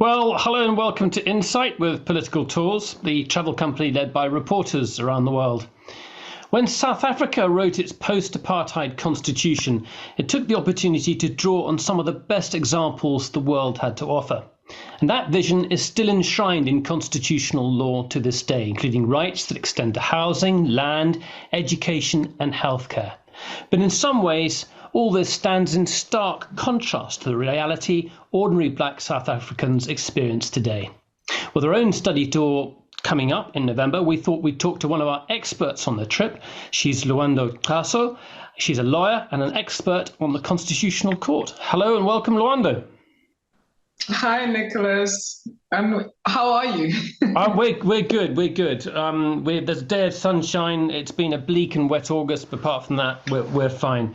Well, hello and welcome to Insight with Political Tours, the travel company led by reporters around the world. When South Africa wrote its post-apartheid constitution, it took the opportunity to draw on some of the best examples the world had to offer. And that vision is still enshrined in constitutional law to this day, including rights that extend to housing, land, education and healthcare. But in some ways, all this stands in stark contrast to the reality ordinary black South Africans experience today. With our own study tour coming up in November, we thought we'd talk to one of our experts on the trip. She's Lwando Xaso. She's a lawyer and an expert on the Constitutional Court. Hello and welcome, Lwando. Hi, Nicholas. How are you? We're good. We're good. There's a day of sunshine. It's been a bleak and wet August, but apart from that, we're fine.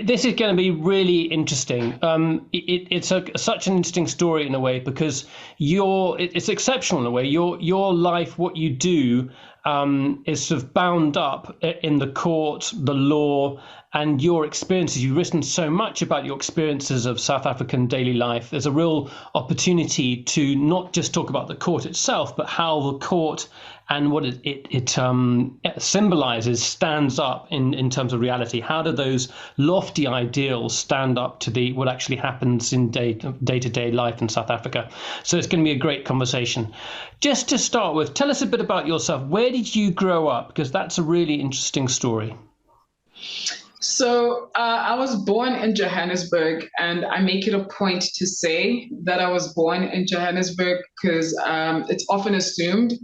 This is going to be really interesting. It's such an interesting story in a way because it's exceptional in a way. Your life, what you do, is sort of bound up in the court, the law, and your experiences. You've written so much about your experiences of South African daily life. There's a real opportunity to not just talk about the court itself, but how the court and what it symbolizes stands up in terms of reality. How do those lofty ideals stand up to what actually happens in day-to-day life in South Africa? So it's going to be a great conversation. Just to start with, tell us a bit about yourself. Where did you grow up? Because that's a really interesting story. So I was born in Johannesburg, and I make it a point to say that I was born in Johannesburg because it's often assumed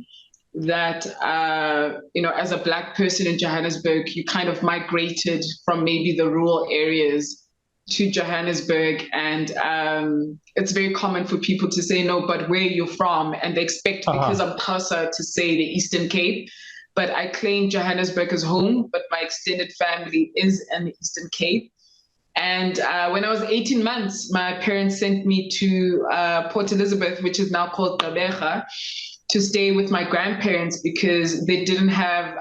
that, as a Black person in Johannesburg, you kind of migrated from maybe the rural areas to Johannesburg. And it's very common for people to say, no, but where are you from? And they expect, because I'm Xhosa, to say the Eastern Cape. But I claim Johannesburg as home, but my extended family is in the Eastern Cape. And when I was 18 months, my parents sent me to Port Elizabeth, which is now called Gqeberha, to stay with my grandparents because they didn't have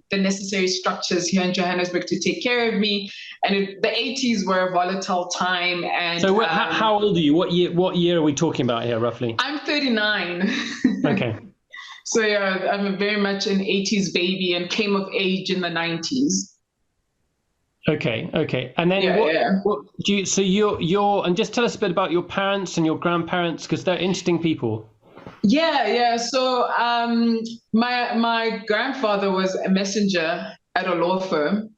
the necessary structures here in Johannesburg to take care of me. And the 80s were a volatile time. And so how old are you? What year are we talking about here, roughly? I'm 39. Okay. So yeah, I'm very much an 80s baby and came of age in the 90s. Okay. And then what do you, so you're, and just tell us a bit about your parents and your grandparents, because they're interesting people. Yeah. So my grandfather was a messenger at a law firm.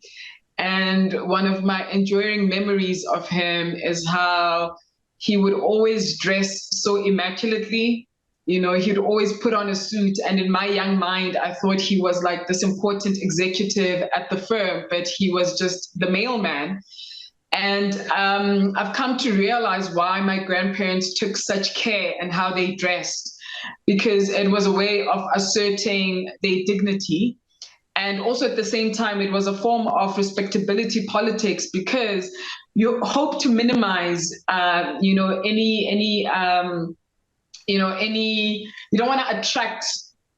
And one of my enduring memories of him is how he would always dress so immaculately. You know, he'd always put on a suit. And in my young mind, I thought he was like this important executive at the firm, but he was just the mailman. And I've come to realize why my grandparents took such care in how they dressed, because it was a way of asserting their dignity. And also at the same time, it was a form of respectability politics, because you hope to minimize, you don't want to attract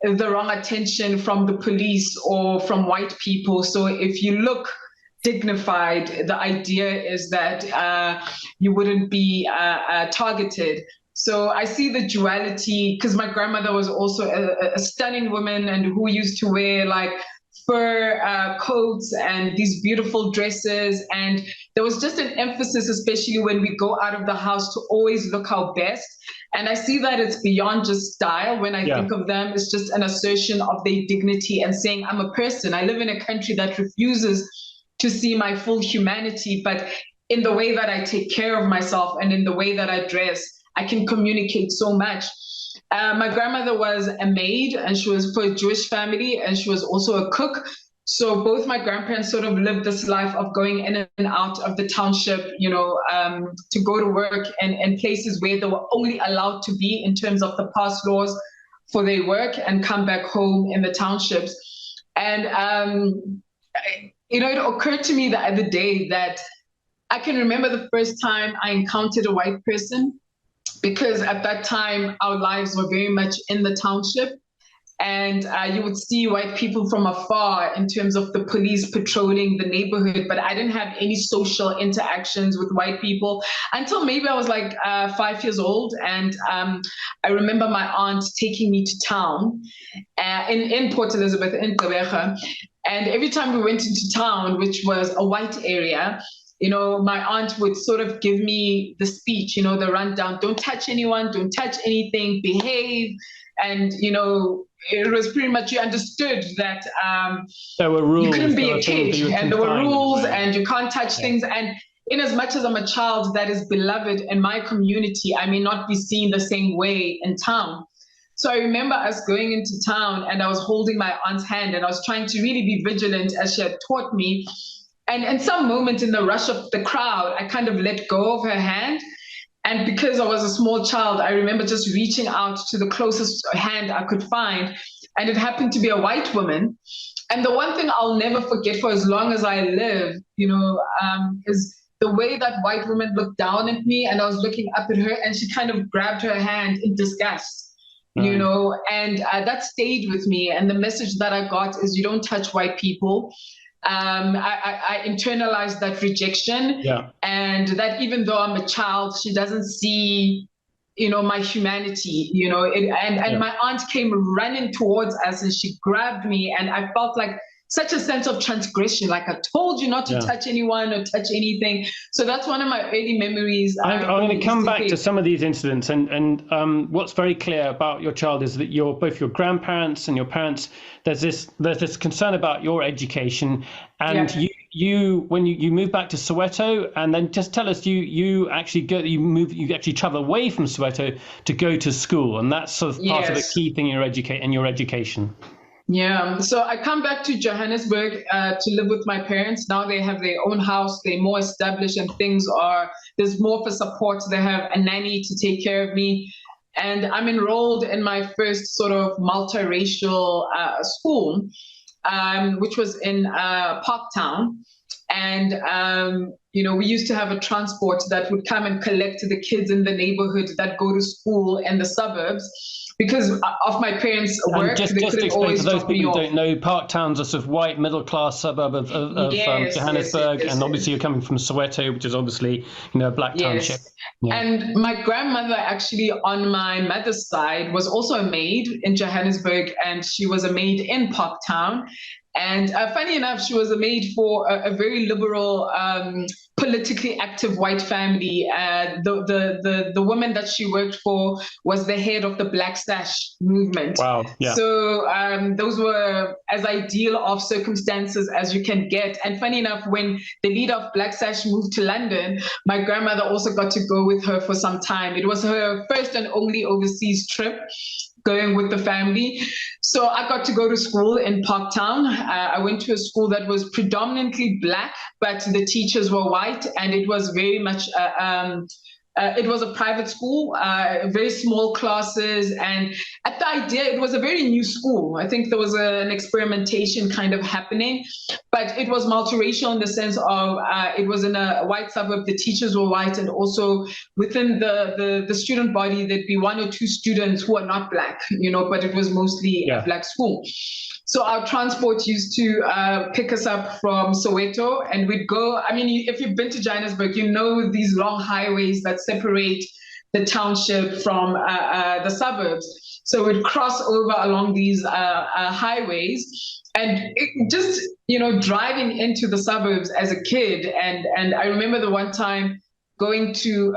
the wrong attention from the police or from white people. So if you look dignified, the idea is that you wouldn't be targeted. So I see the duality, because my grandmother was also a stunning woman and who used to wear like fur coats and these beautiful dresses. And there was just an emphasis, especially when we go out of the house, to always look our best. And I see that it's beyond just style. When I think of them, it's just an assertion of their dignity and saying, I'm a person. I live in a country that refuses to see my full humanity, but in the way that I take care of myself and in the way that I dress, I can communicate so much. My grandmother was a maid, and she was for a Jewish family, and she was also a cook. So both my grandparents sort of lived this life of going in and out of the township, to go to work and places where they were only allowed to be in terms of the past laws for their work, and come back home in the townships. And, it occurred to me the other day that I can remember the first time I encountered a white person, because at that time our lives were very much in the township. and you would see white people from afar in terms of the police patrolling the neighborhood, but I didn't have any social interactions with white people until maybe I was like 5 years old. And I remember my aunt taking me to town in Port Elizabeth, in Gqeberha. And every time we went into town, which was a white area, my aunt would sort of give me the speech, the rundown: don't touch anyone, don't touch anything, behave. And, it was pretty much, you understood that there were rules, you couldn't be a kid, and there were rules, and you can't touch things. And in as much as I'm a child that is beloved in my community, I may not be seen the same way in town. So I remember us going into town, and I was holding my aunt's hand, and I was trying to really be vigilant as she had taught me. And in some moment in the rush of the crowd, I kind of let go of her hand. And because I was a small child, I remember just reaching out to the closest hand I could find. And it happened to be a white woman. And the one thing I'll never forget for as long as I live, is the way that white woman looked down at me, and I was looking up at her, and she kind of grabbed her hand in disgust, and that stayed with me. And the message that I got is, you don't touch white people. I internalized that rejection, and that even though I'm a child, she doesn't see, my humanity, and my aunt came running towards us, and she grabbed me, and I felt like such a sense of transgression, like I told you not to touch anyone or touch anything. So that's one of my early memories. I'm going to come back to some of these incidents, and what's very clear about your child is that both your grandparents and your parents, there's this concern about your education, and you when you move back to Soweto, and then just tell us you actually travel away from Soweto to go to school, and that's sort of part of the key thing in your education. Yeah, so I come back to Johannesburg to live with my parents. Now they have their own house, they're more established, and there's more for support. They have a nanny to take care of me. And I'm enrolled in my first sort of multiracial school, which was in Parktown. And, we used to have a transport that would come and collect the kids in the neighborhood that go to school in the suburbs. Because of my parents' work, just to explain for those people who don't know, Parktown's a sort of white middle-class suburb of Johannesburg, and obviously you're coming from Soweto, which is obviously a black township. Yeah. And my grandmother, actually on my mother's side, was also a maid in Johannesburg, and she was a maid in Parktown. And funny enough, she was a maid for a very liberal, politically active white family. The woman that she worked for was the head of the Black Sash movement. Wow. Yeah. So those were as ideal of circumstances as you can get. And funny enough, when the leader of Black Sash moved to London, my grandmother also got to go with her for some time. It was her first and only overseas trip, going with the family. So I got to go to school in Parktown. I went to a school that was predominantly black, but the teachers were white, and it was very much it was a private school, very small classes. And at the idea, it was a very new school. I think there was an experimentation kind of happening, but it was multiracial in the sense of it was in a white suburb. The teachers were white, and also within the student body, there'd be one or two students who are not black, but it was mostly a black school. So our transport used to pick us up from Soweto, and we'd go. I mean, if you've been to Johannesburg, these long highways that separate the township from the suburbs. So we'd cross over along these highways, and just driving into the suburbs as a kid. And I remember the one time going to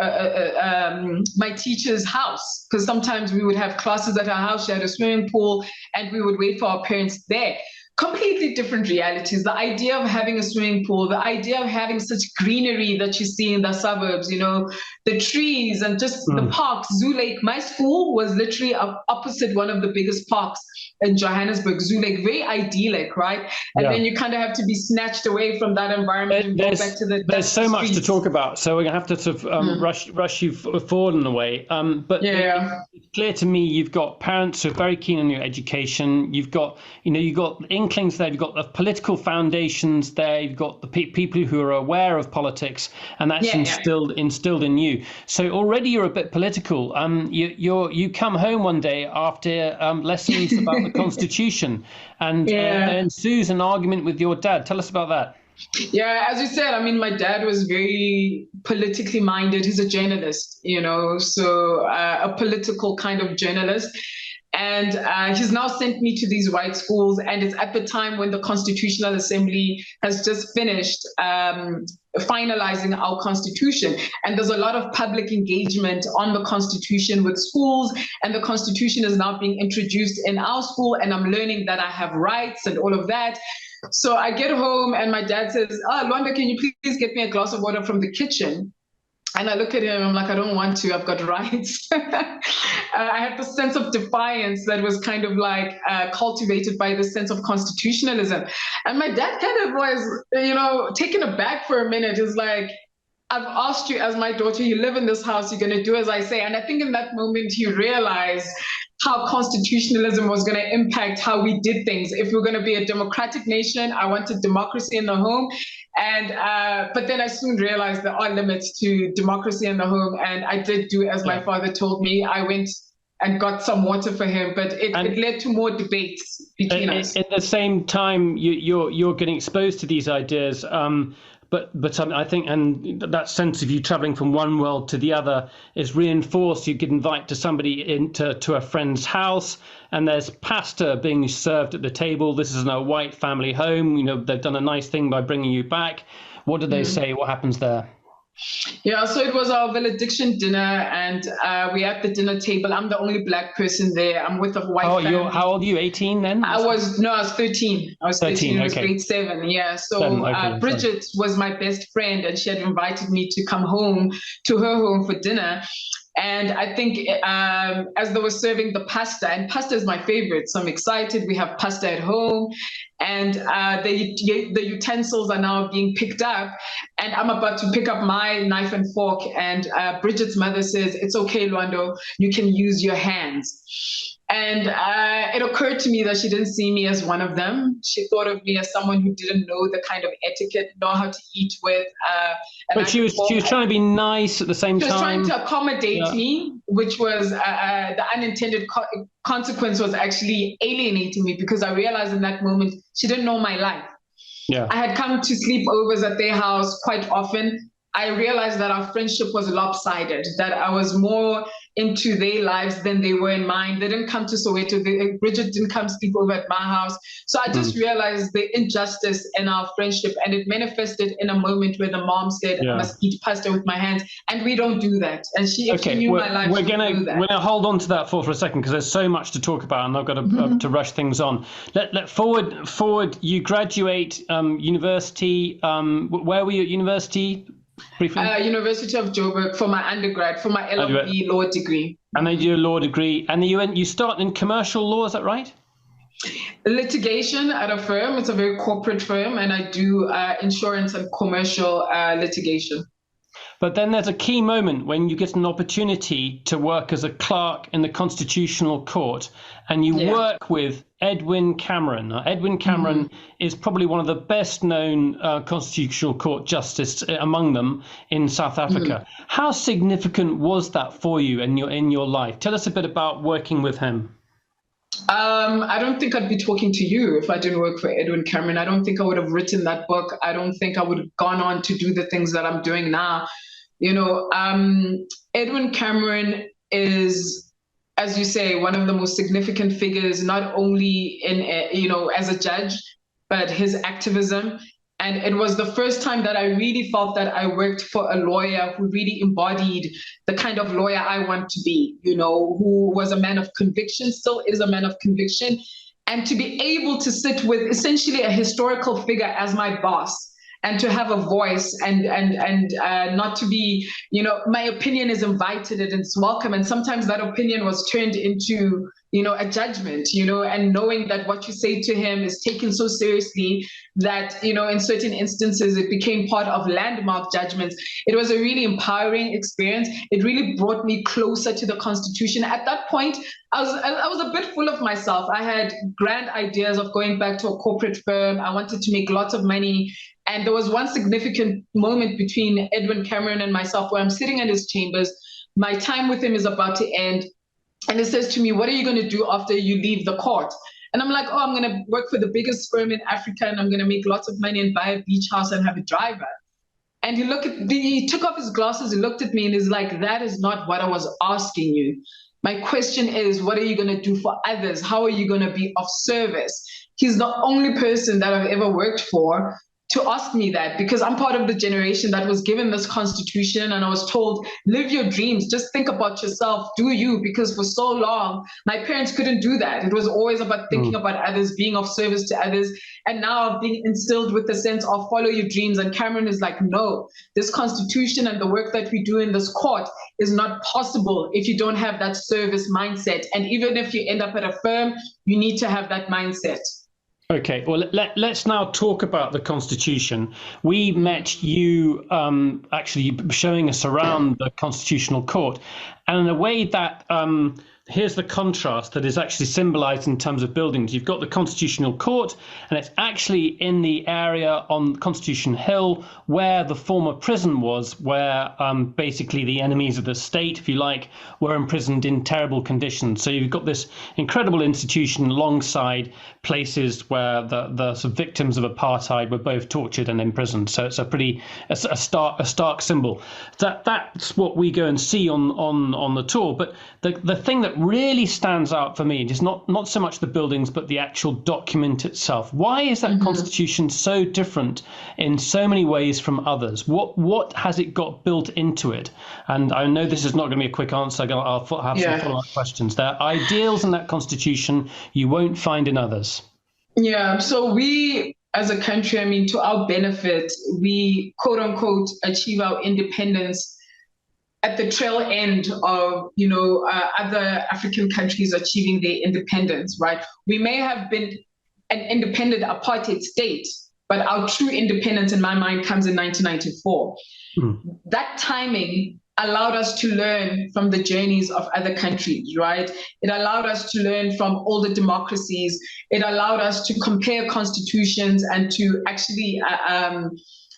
my teacher's house, because sometimes we would have classes at our house. She had a swimming pool, and we would wait for our parents there. Completely different realities. The idea of having a swimming pool, the idea of having such greenery that you see in the suburbs, the trees and just the parks. Zoo Lake, my school was literally opposite one of the biggest parks in Johannesburg, Zoo Lake, very idyllic, right? And then you kind of have to be snatched away from that environment and go back to the There's so much to talk about, so we're going to have to sort of rush you forward in a way. But it's clear to me you've got parents who are very keen on your education. You've got, you've got inklings there. You've got the political foundations there. You've got the people who are aware of politics, and that's instilled in you. So already you're a bit political. You come home one day after lessons about the Constitution, and there ensues an argument with your dad. Tell us about that. Yeah, as you said, I mean, my dad was very politically minded. He's a journalist, so a political kind of journalist. And he's now sent me to these white schools. And it's at the time when the Constitutional Assembly has just finished finalizing our Constitution. And there's a lot of public engagement on the Constitution with schools. And the Constitution is now being introduced in our school. And I'm learning that I have rights and all of that. So I get home and my dad says, Lwando, can you please get me a glass of water from the kitchen? And I look at him, I'm like, I don't want to, I've got rights. I had the sense of defiance that was kind of like cultivated by the sense of constitutionalism. And my dad kind of was, taken aback for a minute. He's like, I've asked you as my daughter, you live in this house, you're going to do as I say. And I think in that moment he realized how constitutionalism was going to impact how we did things. If we're going to be a democratic nation, I wanted democracy in the home. And but then I soon realized there are limits to democracy in the home. And I did do as my father told me. I went and got some water for him, but it led to more debates between us. At the same time, you're getting exposed to these ideas. But I think, and that sense of you traveling from one world to the other is reinforced. You get invited to somebody to a friend's house, and there's pasta being served at the table. This is in a white family home. They've done a nice thing by bringing you back. What do they say? What happens there? Yeah, so it was our valediction dinner, and we're at the dinner table. I'm the only black person there. I'm with a white family. How old are you? 18 then? I was 13. I was 13. I was grade 7. Yeah. So Bridget was my best friend, and she had invited me to come home to her home for dinner. And I think as they were serving the pasta, and pasta is my favorite, so I'm excited. We have pasta at home, and the utensils are now being picked up, and I'm about to pick up my knife and fork, and Bridget's mother says, "It's okay, Lwando, you can use your hands." And it occurred to me that she didn't see me as one of them. She thought of me as someone who didn't know the kind of etiquette, know how to eat with. But she was trying to be nice at the same time. She was trying to accommodate me, which was the unintended consequence was actually alienating me, because I realized in that moment she didn't know my life. Yeah. I had come to sleepovers at their house quite often. I realized that our friendship was lopsided, that I was more into their lives than they were in mine. They didn't come to Soweto. Bridget didn't come sleep over at my house. So I just realized the injustice in our friendship, and it manifested in a moment where the mom said, I must eat pasta with my hands. And we don't do that. And she knew my life. We're gonna hold on to that for a second, because there's so much to talk about, and I've got to rush things on. Let forward. You graduate university. Where were you at university? University of Joburg for my undergrad, for my LLB law degree. And then you do a law degree, and then you start in commercial law, is that right? Litigation at a firm. It's a very corporate firm, and I do insurance and commercial litigation. But then there's a key moment when you get an opportunity to work as a clerk in the Constitutional Court, and you work with Edwin Cameron. Now, Edwin Cameron is probably one of the best known Constitutional Court justices among them in South Africa. How significant was that for you in your life? Tell us a bit about working with him. I don't think I'd be talking to you if I didn't work for Edwin Cameron. I don't think I would have written that book. I don't think I would have gone on to do the things that I'm doing now. Edwin Cameron is, as you say, one of the most significant figures, not only in, as a judge, but his activism. And it was the first time that I really felt that I worked for a lawyer who really embodied the kind of lawyer I want to be, who was a man of conviction, still is a man of conviction. And to be able to sit with essentially a historical figure as my boss, and to have a voice and not to be, my opinion is invited and it's welcome. And sometimes that opinion was turned into, a judgment, and knowing that what you say to him is taken so seriously that, in certain instances, it became part of landmark judgments. It was a really empowering experience. It really brought me closer to the Constitution. At that point, I was a bit full of myself. I had grand ideas of going back to a corporate firm. I wanted to make lots of money. And there was one significant moment between Edwin Cameron and myself where I'm sitting in his chambers. My time with him is about to end. And he says to me, "What are you going to do after you leave the court?" And I'm like, oh, I'm going to work for the biggest firm in Africa and I'm going to make lots of money and buy a beach house and have a driver. And he took off his glasses, he looked at me and he's like, that is not what I was asking you. My question is, what are you going to do for others? How are you going to be of service? He's the only person that I've ever worked for to ask me that, because I'm part of the generation that was given this constitution and I was told, live your dreams, just think about yourself, do you, because for so long, my parents couldn't do that. It was always about thinking about others, being of service to others. And now being instilled with the sense of follow your dreams. And Cameron is like, no, this constitution and the work that we do in this court is not possible if you don't have that service mindset. And even if you end up at a firm, you need to have that mindset. Okay, well, let's now talk about the Constitution. We met you actually showing us around the Constitutional Court, and in a way that here's the contrast that is actually symbolized in terms of buildings. You've got the Constitutional Court, and it's actually in the area on Constitution Hill where the former prison was, where basically the enemies of the state, if you like, were imprisoned in terrible conditions. So you've got this incredible institution alongside places where the sort of victims of apartheid were both tortured and imprisoned. So it's a stark symbol. That's what we go and see on the tour. But the thing that really stands out for me is not so much the buildings, but the actual document itself. Why is that Constitution so different in so many ways from others? What has it got built into it? And I know this is not going to be a quick answer. I'll have some follow-up questions. There are ideals in that Constitution you won't find in others. Yeah, so we as a country, I mean, to our benefit, we quote unquote achieve our independence at the tail end of, other African countries achieving their independence, right? We may have been an independent apartheid state, but our true independence in my mind comes in 1994. That timing allowed us to learn from the journeys of other countries, right? It allowed us to learn from older democracies. It allowed us to compare constitutions and to actually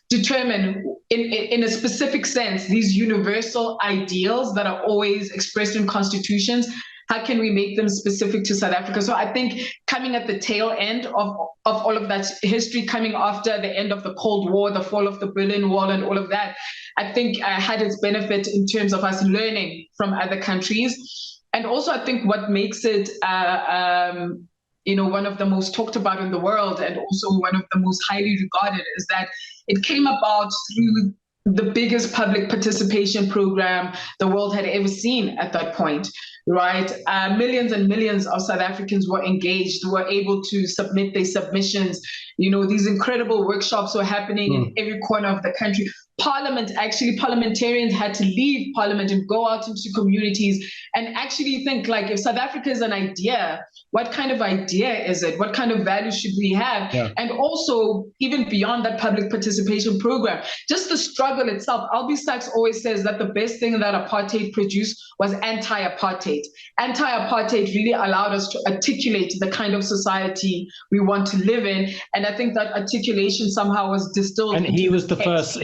determine in a specific sense these universal ideals that are always expressed in constitutions. How can we make them specific to South Africa? So I think coming at the tail end of all of that history, coming after the end of the Cold War, the fall of the Berlin Wall and all of that, I think had its benefit in terms of us learning from other countries. And also I think what makes it one of the most talked about in the world and also one of the most highly regarded is that it came about through the biggest public participation program the world had ever seen at that point, right? Millions and millions of South Africans were engaged, were able to submit their submissions. These incredible workshops were happening in every corner of the country. Parliamentarians had to leave Parliament and go out into communities and actually think, like, if South Africa is an idea, what kind of idea is it? What kind of values should we have? Yeah. And also, even beyond that public participation program, just the struggle itself. Albie Sachs always says that the best thing that apartheid produced was anti-apartheid. Anti-apartheid really allowed us to articulate the kind of society we want to live in. And I think that articulation somehow was distilled. And he was the first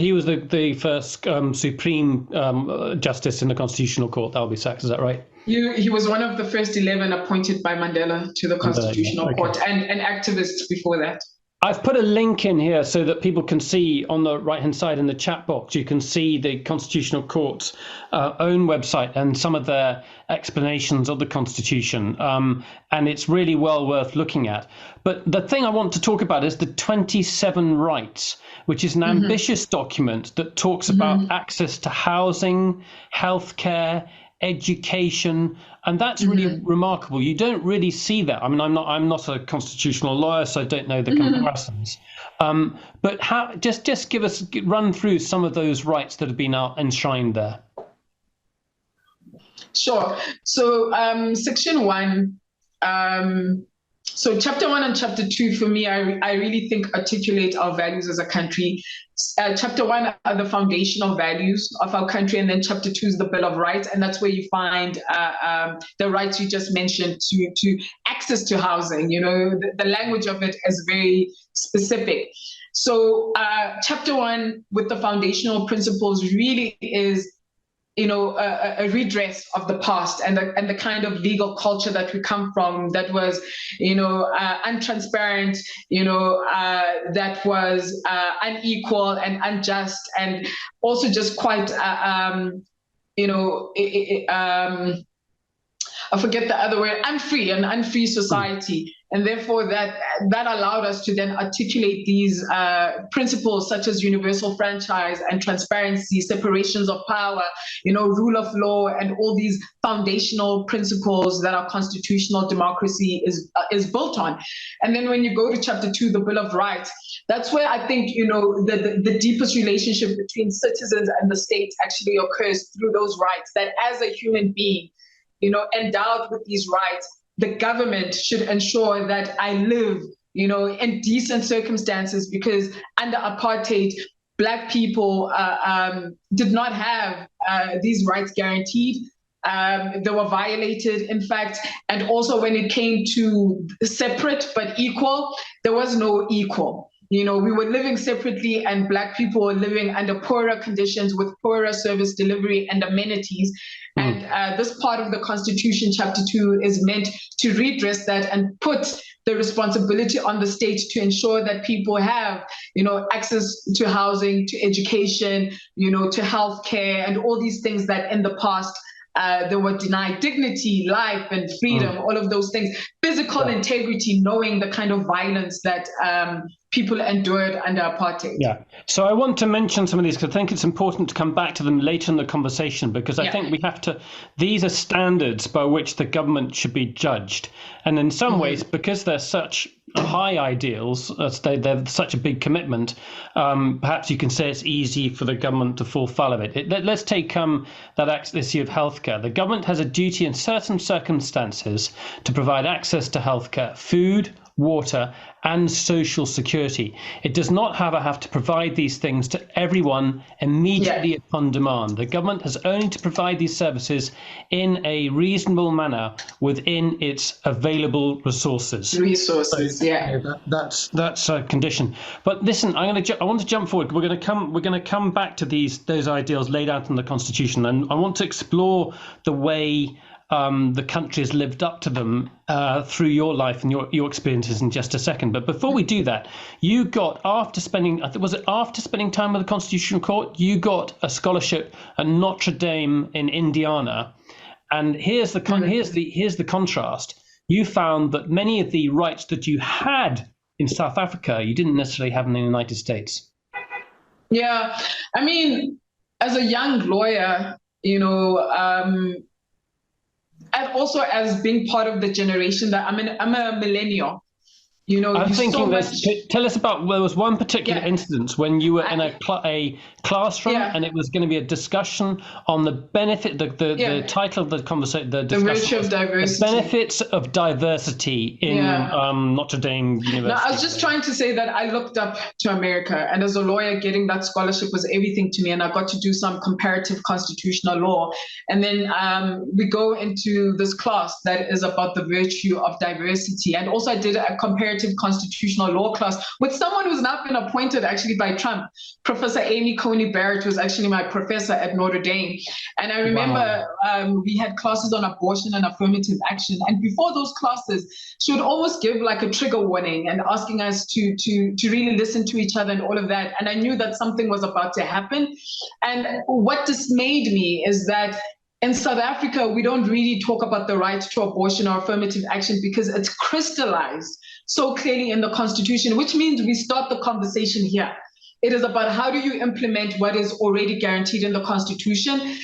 Supreme Justice in the Constitutional Court, Albie Sachs, is that right? He was one of the first 11 appointed by Mandela to the Constitutional Court and activists before that. I've put a link in here so that people can see on the right-hand side in the chat box, you can see the Constitutional Court's own website and some of their explanations of the Constitution. And it's really well worth looking at. But the thing I want to talk about is the 27 rights, which is an ambitious document that talks about access to housing, healthcare, education, and that's really remarkable. You don't really see that. I mean, I'm not a constitutional lawyer, so I don't know the comparisons. But just run through some of those rights that have been enshrined there. Sure. So Section 1. So Chapter 1 and Chapter 2, for me, I really think articulate our values as a country. Chapter 1 are the foundational values of our country, and then Chapter 2 is the Bill of Rights, and that's where you find the rights you just mentioned to access to housing. The language of it is very specific. So Chapter 1 with the foundational principles really is a redress of the past and the kind of legal culture that we come from that was, untransparent, that was unequal and unjust, and also just quite, I forget the other word, an unfree society. And therefore that allowed us to then articulate these principles such as universal franchise and transparency, separations of power, rule of law, and all these foundational principles that our constitutional democracy is built on. And then when you go to chapter 2, the Bill of Rights, that's where I think, the deepest relationship between citizens and the state actually occurs through those rights, that as a human being, endowed with these rights, the government should ensure that I live, in decent circumstances, because under apartheid, Black people did not have these rights guaranteed. They were violated, in fact, and also when it came to separate but equal, there was no equal. We were living separately, and Black people were living under poorer conditions with poorer service delivery and amenities. And this part of the Constitution, Chapter 2, is meant to redress that and put the responsibility on the state to ensure that people have, access to housing, to education, to healthcare, and all these things that in the past they were denied: dignity, life, and freedom, all of those things, physical integrity, knowing the kind of violence that people endured under apartheid. Yeah. So I want to mention some of these because I think it's important to come back to them later in the conversation, because I think we have to, these are standards by which the government should be judged. And in some ways, because they're such high ideals, they're such a big commitment, perhaps you can say it's easy for the government to fall foul of it. Let's take that issue of healthcare. The government has a duty in certain circumstances to provide access to healthcare, food, water, and social security. It does not have to provide these things to everyone immediately upon demand. The government has only to provide these services in a reasonable manner within its available resources. That's a condition. But listen, I want to jump forward. We're going to come back to those ideals laid out in the Constitution, and I want to explore the way the country has lived up to them through your life and your experiences in just a second. But before we do that, you got, after spending time with the Constitutional Court, you got a scholarship at Notre Dame in Indiana. And here's the contrast. You found that many of the rights that you had in South Africa, you didn't necessarily have in the United States. Yeah, I mean, as a young lawyer, and also as being part of the generation that I'm a millennial. I'm thinking tell us about, there was one particular instance when you were in a classroom and it was going to be a discussion on the benefit, the title of the conversation, the virtue of diversity. The benefits of diversity in Notre Dame University. No, I was just trying to say that I looked up to America, and as a lawyer, getting that scholarship was everything to me, and I got to do some comparative constitutional law. And then we go into this class that is about the virtue of diversity. And also I did a comparative constitutional law class with someone who's now been appointed actually by Trump. Professor Amy Coney Barrett was actually my professor at Notre Dame. And I remember we had classes on abortion and affirmative action. And before those classes, she would almost give like a trigger warning and asking us to really listen to each other and all of that. And I knew that something was about to happen. And what dismayed me is that in South Africa, we don't really talk about the right to abortion or affirmative action because it's crystallized so clearly in the Constitution, which means we start the conversation here. It is about how do you implement what is already guaranteed in the Constitution.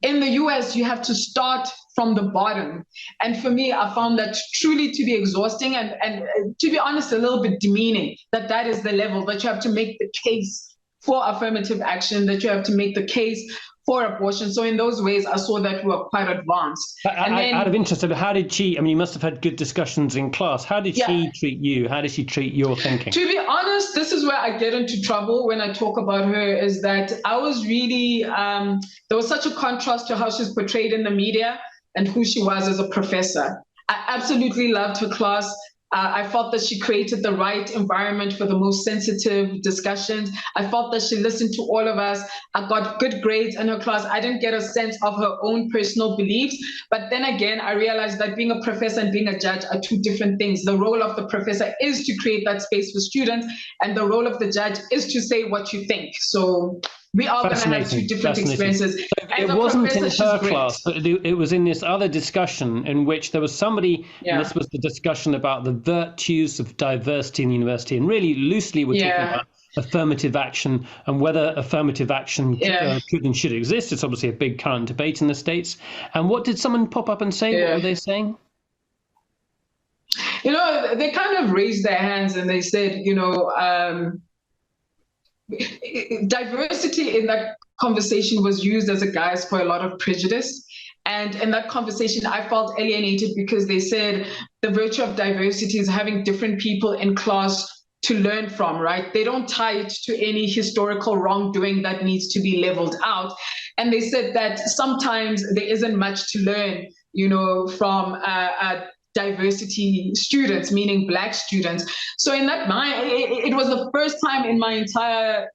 In the US, you have to start from the bottom. And for me, I found that truly to be exhausting and to be honest, a little bit demeaning, that is the level that you have to make the case for affirmative action, that you have to make the case for abortion. So in those ways, I saw that we were quite advanced. Out of interest, how did she, I mean, you must have had good discussions in class. How did she treat you? How did she treat your thinking? To be honest, this is where I get into trouble when I talk about her, is that I was really, there was such a contrast to how she's portrayed in the media and who she was as a professor. I absolutely loved her class. I felt that she created the right environment for the most sensitive discussions. I felt that she listened to all of us. I got good grades in her class. I didn't get a sense of her own personal beliefs. But then again, I realized that being a professor and being a judge are two different things. The role of the professor is to create that space for students, and the role of the judge is to say what you think. So we are going to have two different experiences. It wasn't in her class, but it was in this other discussion in which there was somebody, and this was the discussion about the virtues of diversity in the university. And really loosely, we're talking about affirmative action and whether affirmative action could and should exist. It's obviously a big current debate in the States. And what did someone pop up and say? What were they saying? You know, they kind of raised their hands and they said, you know, diversity in that conversation was used as a guise for a lot of prejudice. And in that conversation, I felt alienated because they said the virtue of diversity is having different people in class to learn from, right? They don't tie it to any historical wrongdoing that needs to be leveled out. And they said that sometimes there isn't much to learn, you know, from diversity students, meaning Black students. So in that mind, it was the first time in my entire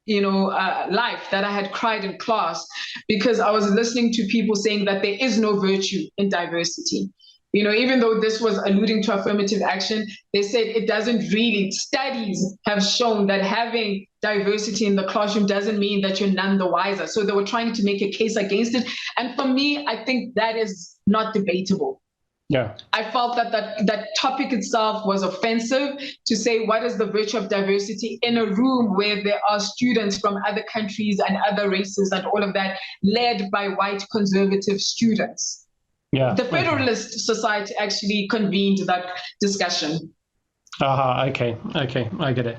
life that I had cried in class because I was listening to people saying that there is no virtue in diversity. You know, even though this was alluding to affirmative action, they said it doesn't really. Studies have shown that having diversity in the classroom doesn't mean that you're none the wiser. So they were trying to make a case against it. And for me, I think that is not debatable. Yeah, I felt that topic itself was offensive to say what is the virtue of diversity in a room where there are students from other countries and other races and all of that led by white conservative students. Yeah, the Federalist Society actually convened that discussion. Okay, I get it.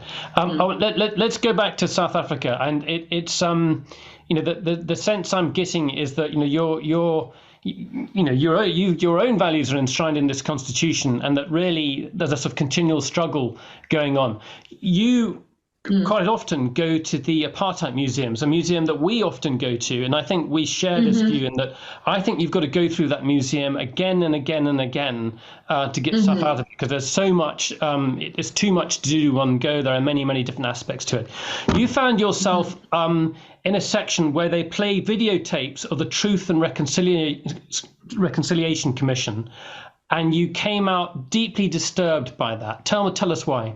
Let's go back to South Africa, and it's the sense I'm getting is that your own values are enshrined in this constitution, and that really there's a sort of continual struggle going on. You quite often go to the apartheid museums, a museum that we often go to, and I think we share this view in that I think you've got to go through that museum again and again and again to get stuff out of it, because there's so much, it's too much to do in one go. There are many, many different aspects to it. You found yourself in a section where they play videotapes of the Truth and Reconciliation Commission, and you came out deeply disturbed by that. Tell us why.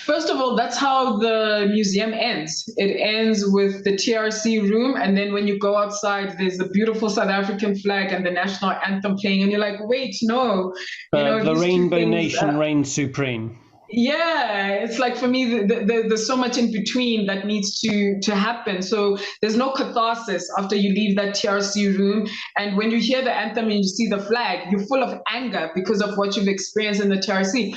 First of all, that's how the museum ends. It ends with the TRC room, and then when you go outside, there's the beautiful South African flag and the national anthem playing, and you're like, wait, no. The Rainbow Nation reigns supreme. Yeah, it's like for me, there's so much in between that needs to happen. So there's no catharsis after you leave that TRC room. And when you hear the anthem and you see the flag, you're full of anger because of what you've experienced in the TRC.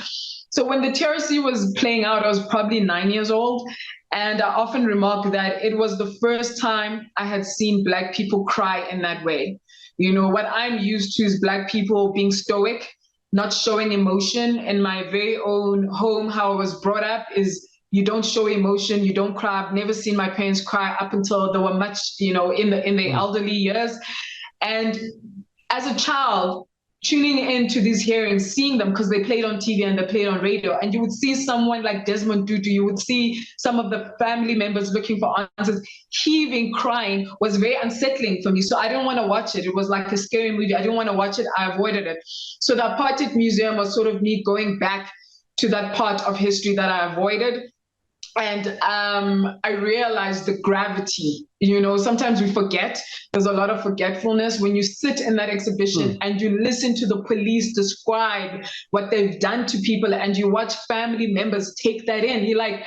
So when the TRC was playing out, I was probably 9 years old. And I often remark that it was the first time I had seen Black people cry in that way. You know, what I'm used to is Black people being stoic, not showing emotion. In my very own home, how I was brought up is you don't show emotion, you don't cry. I've never seen my parents cry up until they were much, in the elderly years. And as a child, tuning into these hearings, seeing them because they played on TV and they played on radio, and you would see someone like Desmond Tutu, you would see some of the family members looking for answers, heaving, crying, was very unsettling for me. So I didn't want to watch it. It was like a scary movie. I didn't want to watch it. I avoided it. So the Apartheid Museum was sort of me going back to that part of history that I avoided. And I realized the gravity. Sometimes we forget. There's a lot of forgetfulness when you sit in that exhibition and you listen to the police describe what they've done to people, and you watch family members take that in. You're like,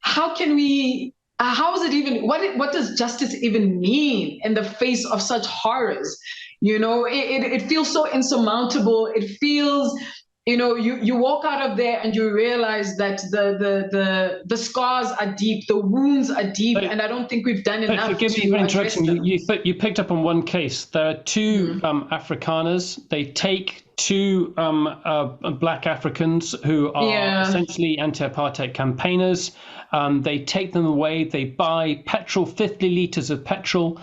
how is it even, what does justice even mean in the face of such horrors? It feels so insurmountable. It feels, you walk out of there and you realize that the scars are deep, the wounds are deep, and I don't think we've done enough. Forgive me for interrupting. You picked up on one case. There are two Afrikaners. They take two black Africans who are essentially anti-apartheid campaigners. They take them away. They buy petrol, 50 litres of petrol.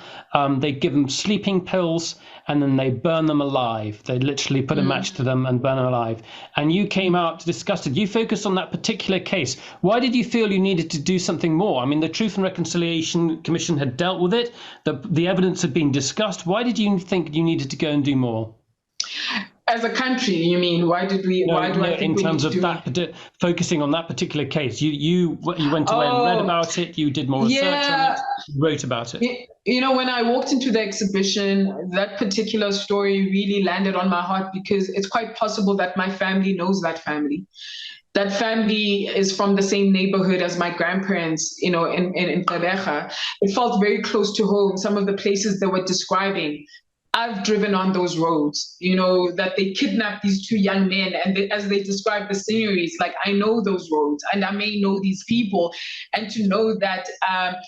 They give them sleeping pills, and then they burn them alive. They literally put a match to them and burn them alive. And you came out to discuss it. You focused on that particular case. Why did you feel you needed to do something more? I mean, the Truth and Reconciliation Commission had dealt with it. The evidence had been discussed. Why did you think you needed to go and do more? As a country, you mean? Why did we? Why do I think in terms of that, focusing on that particular case? You went away and read about it. You did more research on it. Wrote about it. You know, when I walked into the exhibition, that particular story really landed on my heart because it's quite possible that my family knows that family. That family is from the same neighborhood as my grandparents, you know, in Gqeberha. It felt very close to home. Some of the places they were describing, I've driven on those roads, you know, that they kidnapped these two young men. And as they describe the sceneries, like, I know those roads and I may know these people. And to know that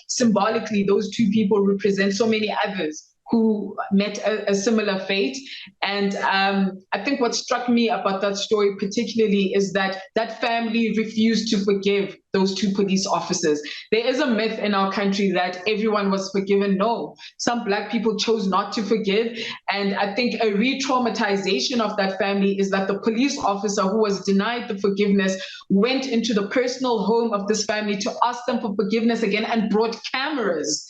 symbolically, those two people represent so many others who met a similar fate. And I think what struck me about that story particularly is that that family refused to forgive those two police officers. There is a myth in our country that everyone was forgiven. No, some Black people chose not to forgive. And I think a re-traumatization of that family is that the police officer who was denied the forgiveness went into the personal home of this family to ask them for forgiveness again and brought cameras.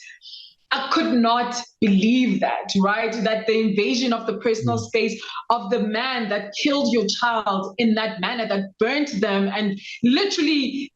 I could not believe that, right? That the invasion of the personal space of the man that killed your child in that manner, that burnt them and literally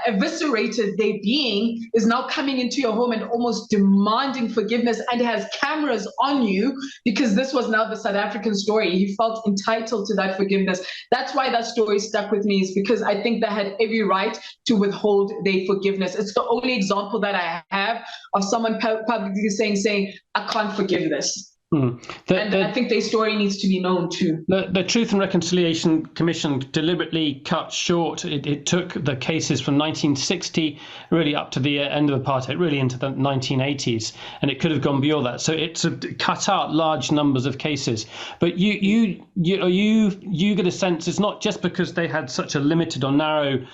eviscerated their being, is now coming into your home and almost demanding forgiveness and has cameras on you, because this was now the South African story. He felt entitled to that forgiveness. That's why that story stuck with me, is because I think they had every right to withhold their forgiveness. It's the only example that I have of someone publicly saying, I can't forgive this. And I think their story needs to be known too. The Truth and Reconciliation Commission deliberately cut short. It took the cases from 1960 really up to the end of apartheid, really into the 1980s, and it could have gone beyond that. So it cut out large numbers of cases. But you get a sense it's not just because they had such a limited or narrow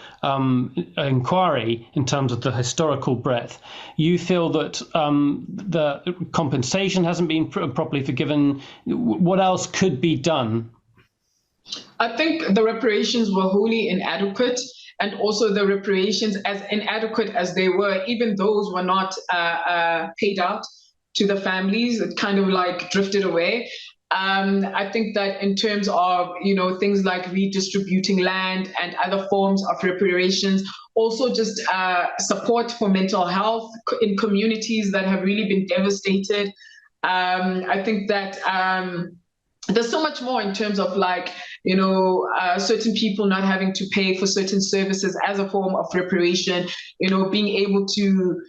inquiry in terms of the historical breadth. You feel that the compensation hasn't been properly forgiven. What else could be done? I think the reparations were wholly inadequate, and also the reparations, as inadequate as they were, even those were not paid out to the families. It kind of like drifted away. I think that in terms of, you know, things like redistributing land and other forms of reparations, also just support for mental health in communities that have really been devastated. I think that there's so much more in terms of, like, you know, certain people not having to pay for certain services as a form of reparation, you know, being able to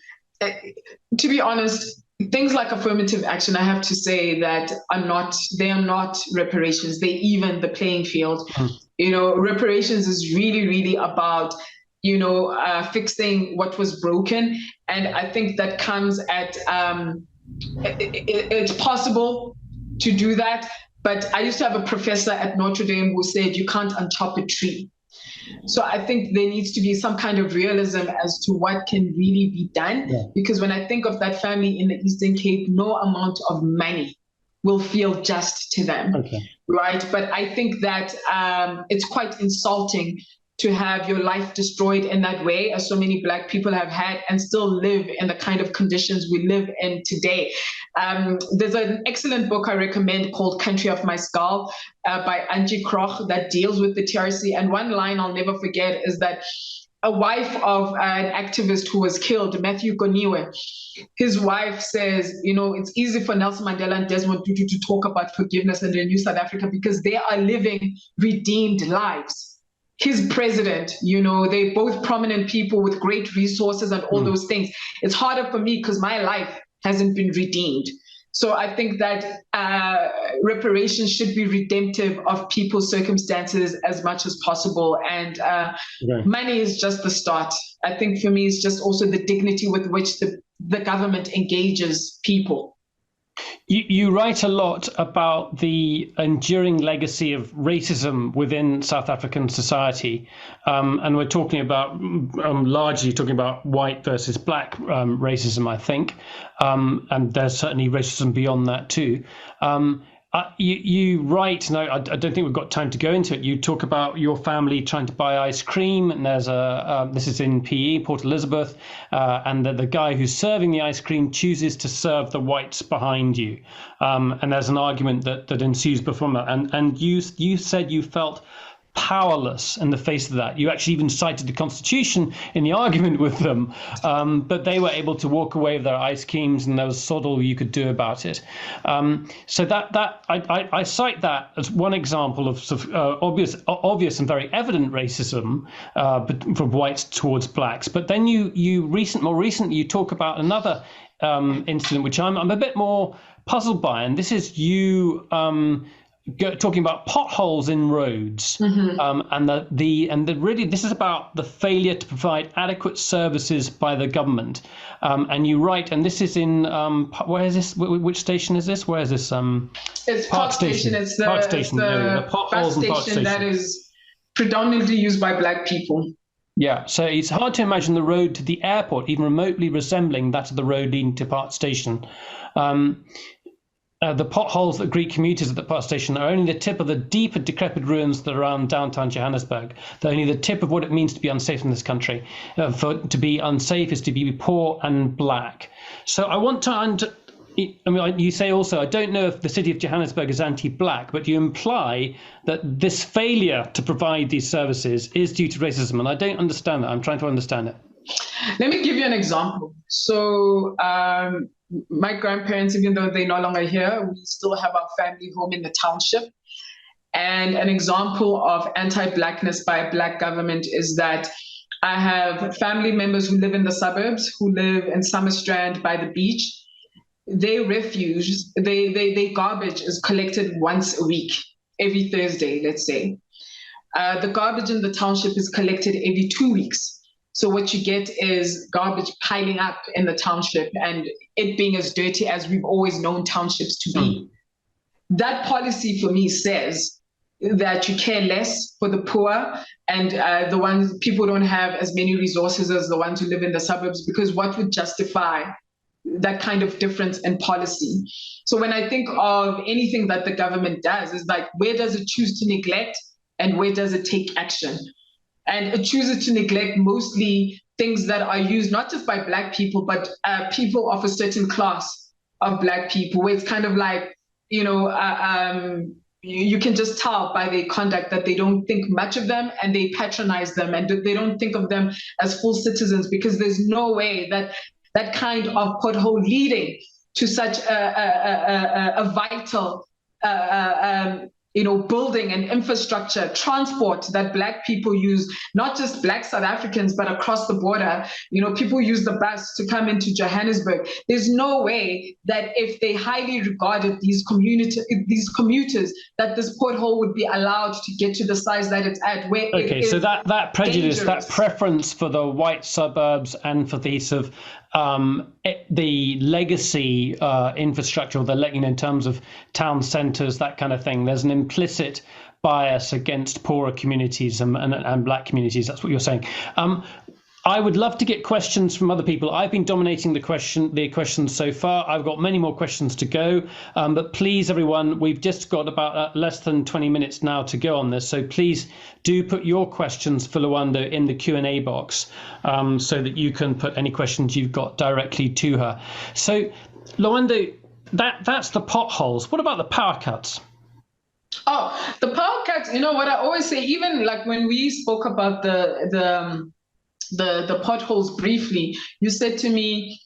be honest, things like affirmative action, I have to say that they are not reparations. They even the playing field. You know, reparations is really, really about, you know, fixing what was broken. And I think that comes at, it's possible to do that. But I used to have a professor at Notre Dame who said, you can't unchop a tree. So I think there needs to be some kind of realism as to what can really be done. Yeah. Because when I think of that family in the Eastern Cape, no amount of money will feel just to them, right? But I think that it's quite insulting to have your life destroyed in that way, as so many Black people have had and still live in the kind of conditions we live in today. There's an excellent book I recommend called Country of My Skull by Angie Kroch that deals with the TRC. And one line I'll never forget is that a wife of an activist who was killed, Matthew Koniwe, his wife says, you know, it's easy for Nelson Mandela and Desmond Tutu to talk about forgiveness and renew South Africa because they are living redeemed lives. His president, you know, they're both prominent people with great resources and all those things. It's harder for me because my life hasn't been redeemed. So I think that reparations should be redemptive of people's circumstances as much as possible. And money is just the start. I think for me, it's just also the dignity with which the government engages people. You write a lot about the enduring legacy of racism within South African society, and we're talking about largely talking about white versus black racism, I think, and there's certainly racism beyond that too. You write, and I don't think we've got time to go into it. You talk about your family trying to buy ice cream, and there's this is in PE, Port Elizabeth, and the guy who's serving the ice cream chooses to serve the whites behind you, and there's an argument that ensues before that. And you said you felt powerless in the face of that. You actually even cited the Constitution in the argument with them, but they were able to walk away with their ice creams, and there was sod all you could do about it. So I cite that as one example of sort of, obvious and very evident racism from whites towards blacks. But then more recently you talk about another incident which I'm a bit more puzzled by, and this is you. Talking about potholes in roads, and really this is about the failure to provide adequate services by the government. And you write, and this is in where is this? Which station is this? Where is this? It's Park Station. It's the Park Station. The potholes bus station that is predominantly used by black people. Yeah, so it's hard to imagine the road to the airport even remotely resembling that of the road leading to Park Station. The potholes that greet commuters at the Park Station are only the tip of the deep and decrepit ruins that are around downtown Johannesburg. They're only the tip of what it means to be unsafe in this country. To be unsafe is to be poor and black. So I want to, you say also, I don't know if the city of Johannesburg is anti-black, but you imply that this failure to provide these services is due to racism. And I don't understand that. I'm trying to understand it. Let me give you an example. So, my grandparents, even though they're no longer here, we still have our family home in the township. And an example of anti-blackness by a black government is that I have family members who live in the suburbs, who live in Summerstrand by the beach. Their refuse, their garbage is collected once a week, every Thursday, let's say. The garbage in the township is collected every 2 weeks. So what you get is garbage piling up in the township and it being as dirty as we've always known townships to be. That policy for me says that you care less for the poor and the ones people don't have as many resources as the ones who live in the suburbs, because what would justify that kind of difference in policy? So when I think of anything that the government does, is like, where does it choose to neglect and where does it take action? And it chooses to neglect mostly things that are used not just by black people, but people of a certain class of black people, where it's kind of like, you can just tell by their conduct that they don't think much of them and they patronize them and they don't think of them as full citizens, because there's no way that that kind of pothole leading to such a vital building and infrastructure, transport that black people use, not just black South Africans, but across the border. People use the bus to come into Johannesburg. There's no way that if they highly regarded these commuters, that this pothole would be allowed to get to the size that it's at. So that prejudice, dangerous. That preference for the white suburbs and for the sort of the legacy infrastructure, in terms of town centres, that kind of thing. There's an implicit bias against poorer communities and black communities. That's what you're saying. I would love to get questions from other people. I've been dominating the questions so far. I've got many more questions to go, but please, everyone, we've just got about less than 20 minutes now to go on this. So please do put your questions for Lwando in the Q&A box, so that you can put any questions you've got directly to her. So, Lwando, that's the potholes. What about the power cuts? Oh, the power cuts. What I always say, even like when we spoke about the potholes briefly, you said to me,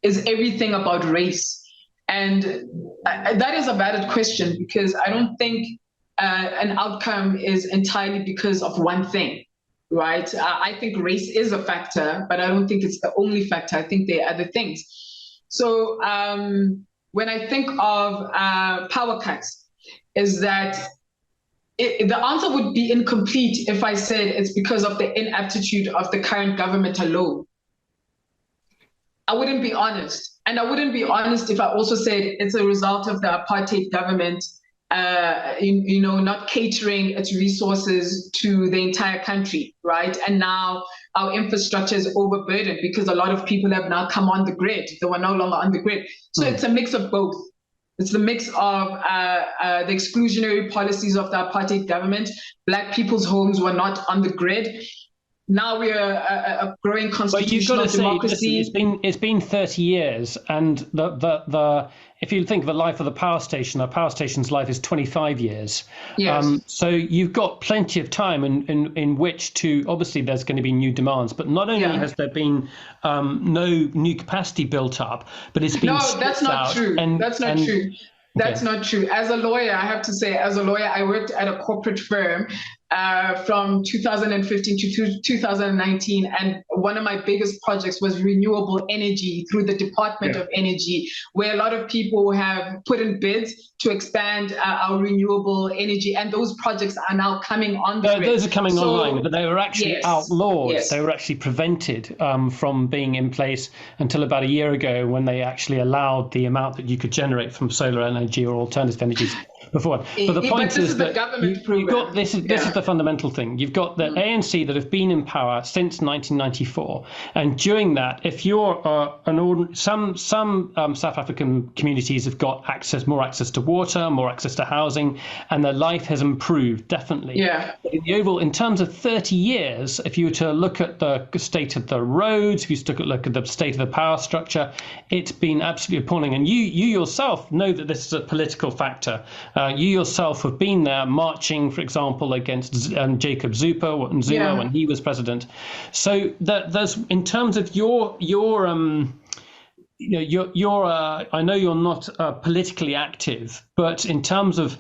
is everything about race? And that is a valid question, because I don't think an outcome is entirely because of one thing, right? I think race is a factor, but I don't think it's the only factor. I think there are other things. So when I think of power cuts, is that the answer would be incomplete if I said it's because of the inaptitude of the current government alone. I wouldn't be honest. And I wouldn't be honest if I also said it's a result of the apartheid government, not catering its resources to the entire country, right? And now our infrastructure is overburdened because a lot of people have now come on the grid. They were no longer on the grid. So it's a mix of both. It's the mix of the exclusionary policies of the apartheid government. Black people's homes were not on the grid. Now we are a growing constitutional democracy. Listen, it's been 30 years, and the if you think of the life of the power station, a power station's life is 25 years. Yes. So you've got plenty of time in which to, obviously there's going to be new demands, but not only has there been no new capacity built up, but it's been that's not true. That's not true. That's not true. As a lawyer, I have to say, I worked at a corporate firm from 2015 to 2019. And one of my biggest projects was renewable energy through the Department of Energy, where a lot of people have put in bids to expand our renewable energy. And those projects are now coming on. Those are coming online, but they were actually outlawed. Yes. They were actually prevented from being in place until about a year ago, when they actually allowed the amount that you could generate from solar energy or alternative energies before. But the point is that you've got this is the fundamental thing. You've got the ANC that have been in power since 1994, and during that, if you're some South African communities have got more access to water, more access to housing, and their life has improved definitely. Yeah. In terms of 30 years, if you were to look at the state of the roads, if you look at the state of the power structure, it's been absolutely appalling. And you yourself know that this is a political factor. You yourself have been there marching, for example, against Jacob Zuma when he was president. So there's, in terms of your I know you're not politically active, but in terms of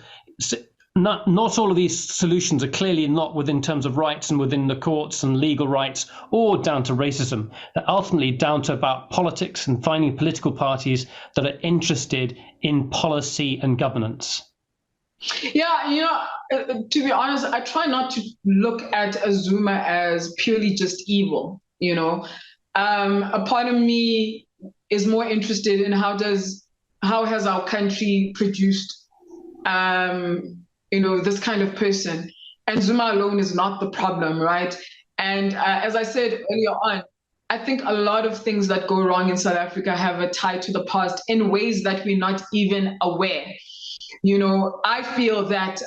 not all of these solutions are clearly not within terms of rights and within the courts and legal rights, or down to racism. They're ultimately down to about politics and finding political parties that are interested in policy and governance. Yeah, to be honest, I try not to look at Zuma as purely just evil. A part of me is more interested in how has our country produced this kind of person. And Zuma alone is not the problem, right? And as I said earlier on, I think a lot of things that go wrong in South Africa have a tie to the past in ways that we're not even aware. I feel that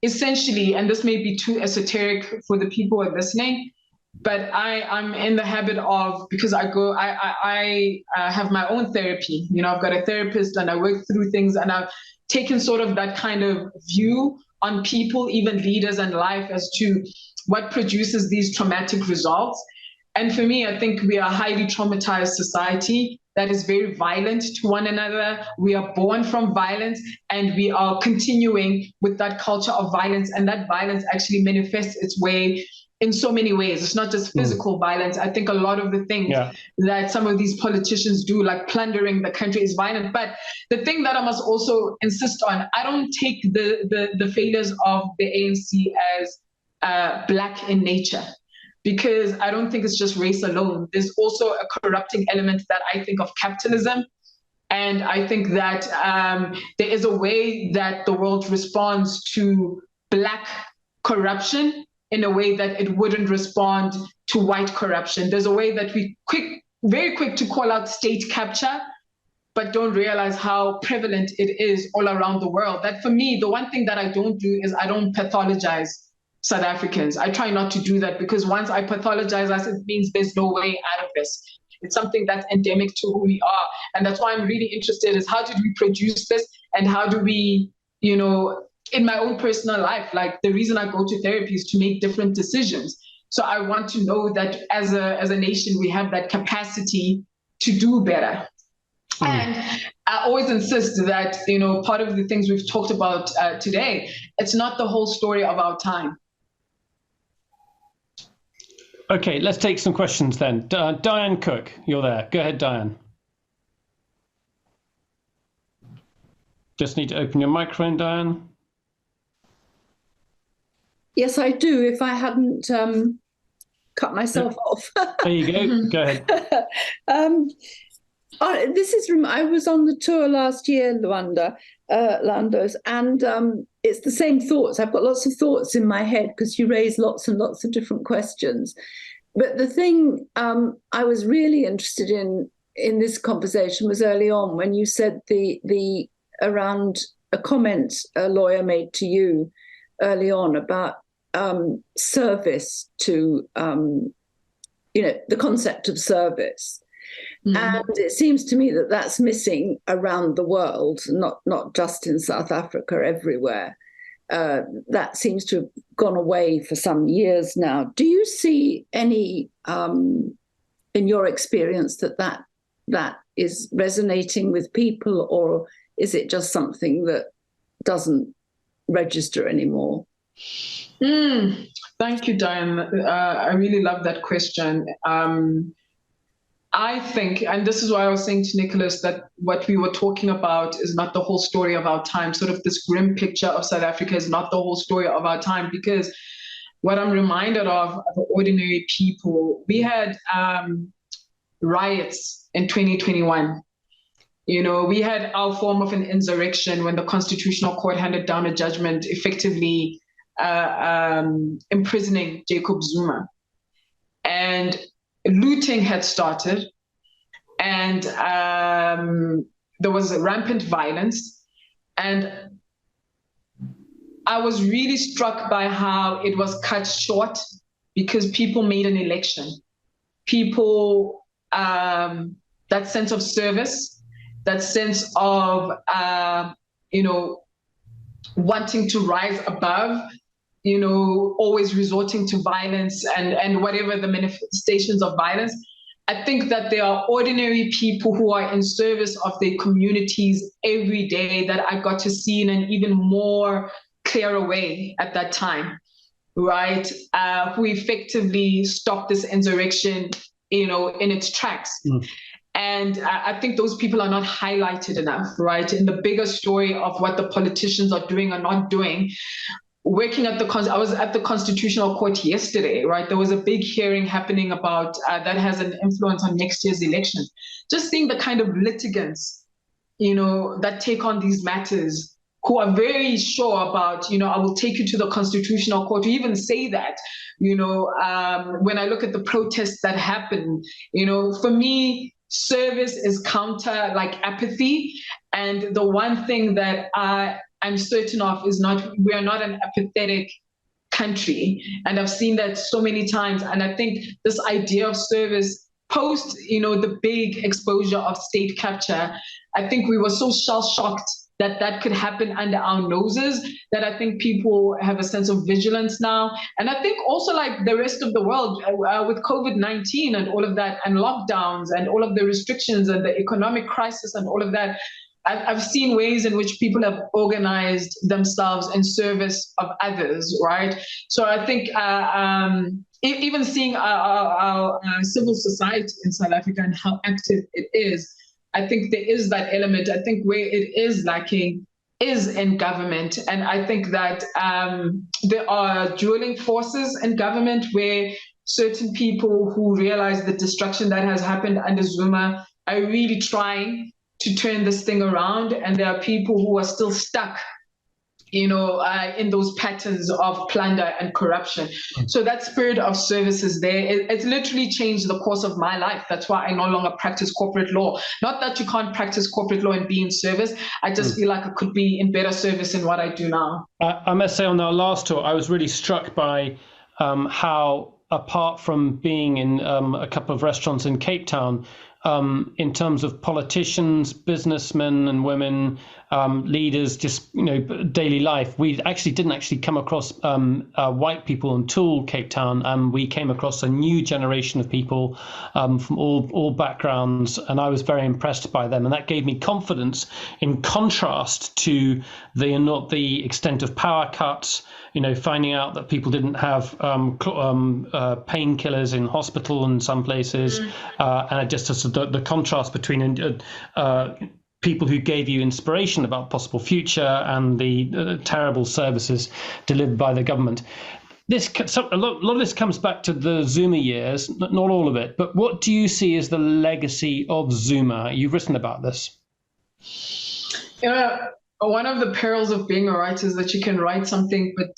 essentially, and this may be too esoteric for the people who are listening, but I'm in the habit of, because I have my own therapy. I've got a therapist and I work through things, and I've taken sort of that kind of view on people, even leaders and life, as to what produces these traumatic results. And for me, I think we are a highly traumatized society that is very violent to one another. We are born from violence, and we are continuing with that culture of violence. And that violence actually manifests its way in so many ways. It's not just physical violence. I think a lot of the things that some of these politicians do, like plundering the country, is violent. But the thing that I must also insist on, I don't take the failures of the ANC as Black in nature, because I don't think it's just race alone. There's also a corrupting element that I think of capitalism. And I think that there is a way that the world responds to Black corruption in a way that it wouldn't respond to white corruption. There's a way that we very quick to call out state capture, but don't realize how prevalent it is all around the world. That for me, the one thing that I don't do is I don't pathologize South Africans. I try not to do that, because once I pathologize us, it means there's no way out of this. It's something that's endemic to who we are. And that's why I'm really interested is how did we produce this, and how do we, in my own personal life, like the reason I go to therapy is to make different decisions. So I want to know that as a nation, we have that capacity to do better. And I always insist that, part of the things we've talked about today, it's not the whole story of our time. Okay, let's take some questions then. Diane Cook, you're there. Go ahead, Diane. Just need to open your microphone, Diane. Yes, I do, if I hadn't cut myself off. There you go. Go ahead. This is I was on the tour last year, Lwando's, and it's the same thoughts. I've got lots of thoughts in my head because you raise lots and lots of different questions. But the thing I was really interested in this conversation was early on when you said the around a comment a lawyer made to you early on about service to the concept of service. And it seems to me that that's missing around the world, not just in South Africa, everywhere. That seems to have gone away for some years now. Do you see any, in your experience, that is resonating with people, or is it just something that doesn't register anymore? Thank you, Diane. I really love that question. I think, and this is why I was saying to Nicholas, that what we were talking about is not the whole story of our time. Sort of this grim picture of South Africa is not the whole story of our time, because what I'm reminded of the ordinary people, we had riots in 2021. We had our form of an insurrection when the Constitutional Court handed down a judgment effectively imprisoning Jacob Zuma. And looting had started, and there was rampant violence. And I was really struck by how it was cut short because people made an election. People, that sense of service, that sense of, wanting to rise above, always resorting to violence and whatever the manifestations of violence. I think that there are ordinary people who are in service of their communities every day that I got to see in an even more clearer way at that time, right? Who effectively stopped this insurrection, in its tracks. And I think those people are not highlighted enough, right? In the bigger story of what the politicians are doing or not doing. Working at I was at the Constitutional Court yesterday, right? There was a big hearing happening about that has an influence on next year's election. Just seeing the kind of litigants, that take on these matters, who are very sure about, I will take you to the Constitutional Court, to even say that, when I look at the protests that happen, for me, service is counter like apathy. And the one thing that I'm certain of is we are not an apathetic country. And I've seen that so many times. And I think this idea of service post, the big exposure of state capture, I think we were so shell-shocked that could happen under our noses, that I think people have a sense of vigilance now. And I think also, like the rest of the world, with COVID-19 and all of that, and lockdowns and all of the restrictions and the economic crisis and all of that, I've seen ways in which people have organized themselves in service of others, right? So I think even seeing our civil society in South Africa and how active it is, I think there is that element. I think where it is lacking is in government. And I think that there are dueling forces in government where certain people who realize the destruction that has happened under Zuma are really trying to turn this thing around. And there are people who are still stuck, in those patterns of plunder and corruption. So that spirit of service is there. It's literally changed the course of my life. That's why I no longer practice corporate law. Not that you can't practice corporate law and be in service. I just feel like I could be in better service in what I do now. I must say, on our last tour, I was really struck by how, apart from being in a couple of restaurants in Cape Town, in terms of politicians, businessmen and women, leaders, just daily life, we didn't come across white people until Cape Town, and we came across a new generation of people from all backgrounds, and I was very impressed by them, and that gave me confidence in contrast to the extent of power cuts. Finding out that people didn't have painkillers in hospital in some places, and just the contrast between people who gave you inspiration about possible future and the terrible services delivered by the government. a lot of this comes back to the Zuma years, not all of it. But what do you see as the legacy of Zuma? You've written about this. One of the perils of being a writer is that you can write something, but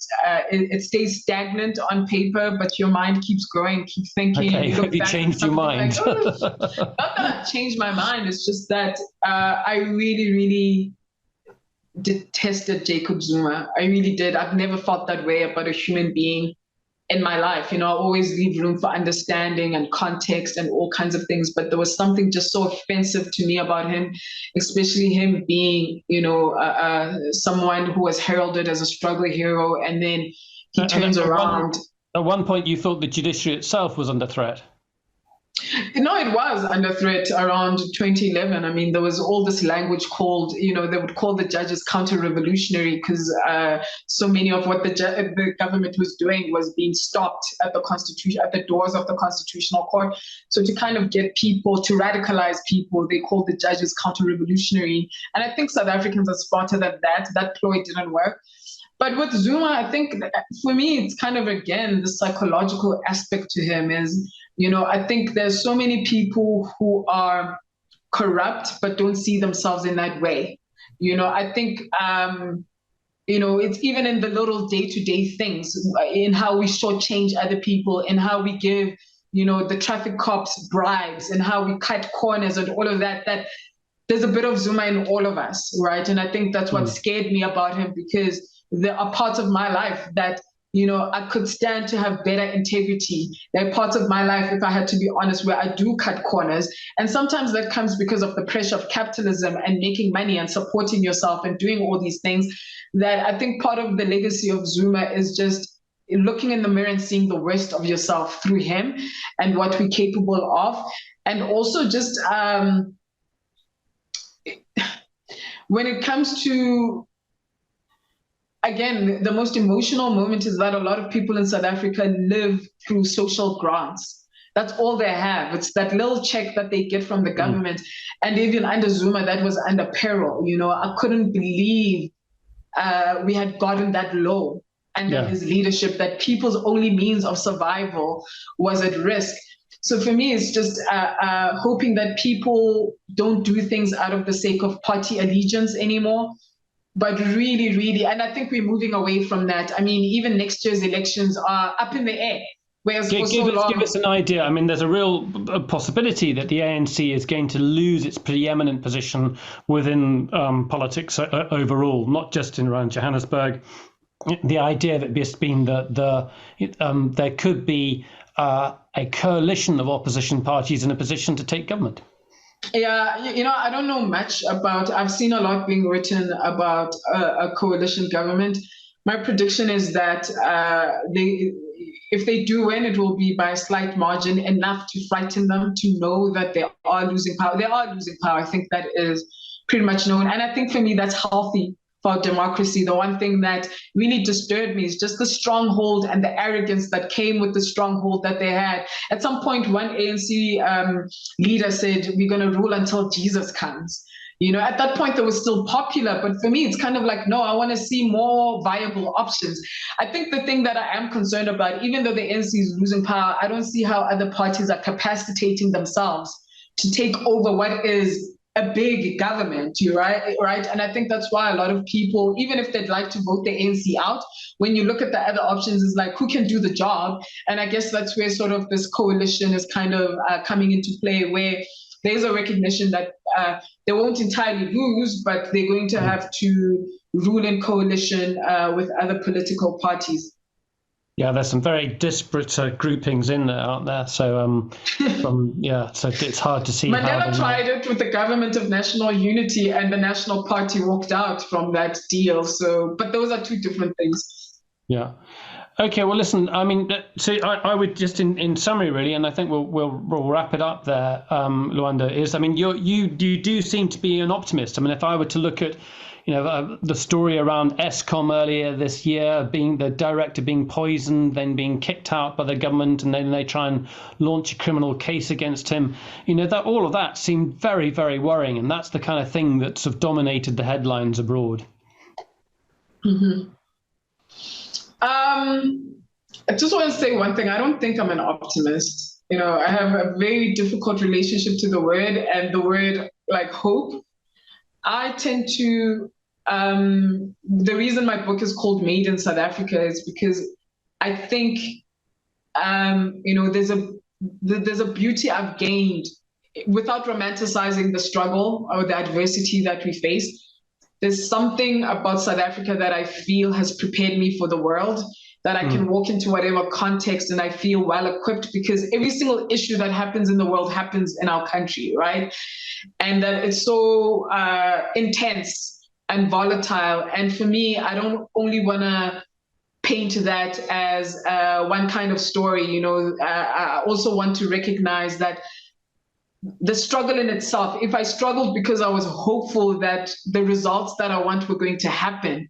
it stays stagnant on paper, but your mind keeps growing, keeps thinking. Okay, have you changed your mind? Like, not that I've changed my mind. It's just that I really, really detested Jacob Zuma. I really did. I've never felt that way about a human being in my life. I always leave room for understanding and context and all kinds of things, but there was something just so offensive to me about him, especially him being, someone who was heralded as a struggle hero, and then he turns around. At one point, you thought the judiciary itself was under threat. No, it was under threat around 2011. I mean, there was all this language called, they would call the judges counter-revolutionary because so many of what the government was doing was being stopped at the doors of the Constitutional Court. So to kind of get people, to radicalize people, they called the judges counter-revolutionary. And I think South Africans are spotted at that. That ploy didn't work. But with Zuma, I think for me, it's kind of, again, the psychological aspect to him is, I think there's so many people who are corrupt but don't see themselves in that way. I think, it's even in the little day-to-day things, in how we shortchange other people, in how we give, the traffic cops bribes, and how we cut corners and all of that, that there's a bit of Zuma in all of us, right? And I think that's what scared me about him, because there are parts of my life that, I could stand to have better integrity. There are parts of my life, if I had to be honest, where I do cut corners. And sometimes that comes because of the pressure of capitalism and making money and supporting yourself and doing all these things, that I think part of the legacy of Zuma is just looking in the mirror and seeing the worst of yourself through him and what we're capable of. And also just when it comes to, again, the most emotional moment is that a lot of people in South Africa live through social grants. That's all they have. It's that little check that they get from the government. And even under Zuma, that was under peril. I couldn't believe we had gotten that low under his leadership, that people's only means of survival was at risk. So for me, it's just hoping that people don't do things out of the sake of party allegiance anymore, but really, really, and I think we're moving away from that. I mean, even next year's elections are up in the air. Whereas give us an idea. I mean, there's a real possibility that the ANC is going to lose its preeminent position within politics overall, not just around Johannesburg. The idea that there's been there could be a coalition of opposition parties in a position to take government. Yeah, I don't know much about, I've seen a lot being written about a coalition government. My prediction is that if they do win, it will be by a slight margin, enough to frighten them to know that they are losing power. They are losing power. I think that is pretty much known. And I think for me, that's healthy for democracy. The one thing that really disturbed me is just the stronghold and the arrogance that came with the stronghold that they had. At some point, one ANC leader said, we're going to rule until Jesus comes. At that point, they were still popular. But for me, it's kind of like, no, I want to see more viable options. I think the thing that I am concerned about, even though the ANC is losing power, I don't see how other parties are capacitating themselves to take over what is a big government, right? And I think that's why a lot of people, even if they'd like to vote the ANC out, when you look at the other options, is like, who can do the job? And I guess that's where sort of this coalition is kind of coming into play, where there's a recognition that they won't entirely lose, but they're going to have to rule in coalition with other political parties. Yeah, there's some very disparate groupings in there, aren't there? So, so it's hard to see. Mandela tried it with the Government of National Unity, and the National Party walked out from that deal. So, but those are two different things. Yeah. Okay. Well, listen. I mean, so I would just, in summary, really, and I think we'll wrap it up there. Lwando, is, I mean, you do seem to be an optimist. I mean, if I were to look at, the story around Eskom earlier this year, being the director being poisoned, then being kicked out by the government, and then they try and launch a criminal case against him. That all of that seemed very, very worrying, and that's the kind of thing that sort of dominated the headlines abroad. Mm-hmm. I just want to say one thing. I don't think I'm an optimist. I have a very difficult relationship to the word and the word like hope. I tend to, the reason my book is called Made in South Africa is because I think, there's a beauty I've gained without romanticizing the struggle or the adversity that we face. There's something about South Africa that I feel has prepared me for the world, that I can walk into whatever context and I feel well equipped, because every single issue that happens in the world happens in our country, right? And that it's so intense and volatile. And for me, I don't only want to paint that as one kind of story. I also want to recognize that the struggle in itself, if I struggled because I was hopeful that the results that I want were going to happen,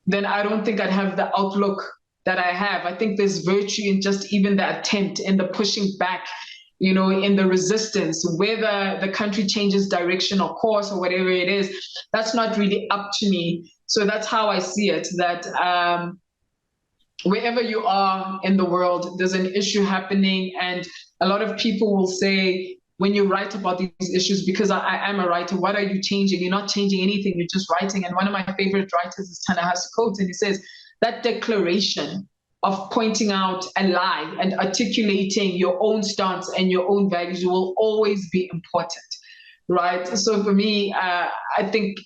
then I don't think I'd have the outlook that I have. I think there's virtue in just even the attempt, in the pushing back, in the resistance. Whether the country changes direction or course or whatever it is, that's not really up to me. So that's how I see it, that wherever you are in the world, there's an issue happening. And a lot of people will say, when you write about these issues, because I am a writer, what are you changing? You're not changing anything, you're just writing. And one of my favorite writers is Ta-Nehisi Coates, and he says that declaration of pointing out a lie and articulating your own stance and your own values will always be important, right? So for me, I think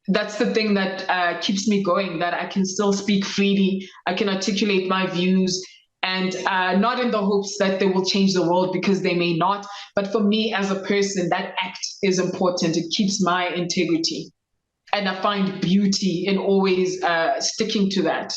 that's the thing that keeps me going, that I can still speak freely, I can articulate my views, and not in the hopes that they will change the world, because they may not. But for me as a person, that act is important. It keeps my integrity. And I find beauty in always sticking to that.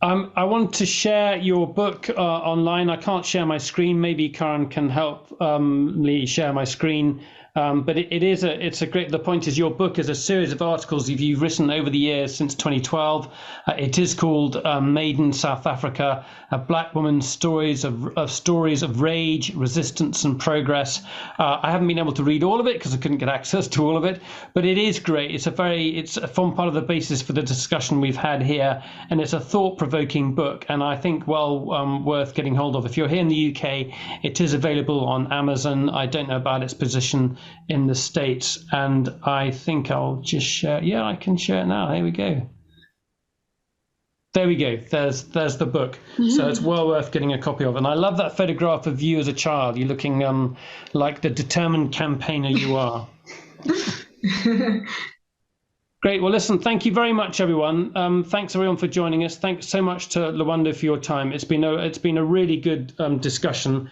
I want to share your book online. I can't share my screen. Maybe Karen can help me share my screen. But it's a great, the point is your book is a series of articles you've written over the years since 2012. It is called Made in South Africa, a Black woman's stories of rage, resistance and progress. I haven't been able to read all of it because I couldn't get access to all of it, but it is great. It's a fun part of the basis for the discussion we've had here, and it's a thought-provoking book, and I think worth getting hold of. If you're here in the UK, it is available on Amazon. I don't know about its position in the States, and I think I'll just share. Yeah, I can share it now. Here we go. There we go. There's the book. So it's well worth getting a copy of. And I love that photograph of you as a child. You're looking like the determined campaigner you are. Great. Well, listen, thank you very much, everyone. Thanks everyone for joining us. Thanks so much to Lwando for your time. It's been a really good discussion.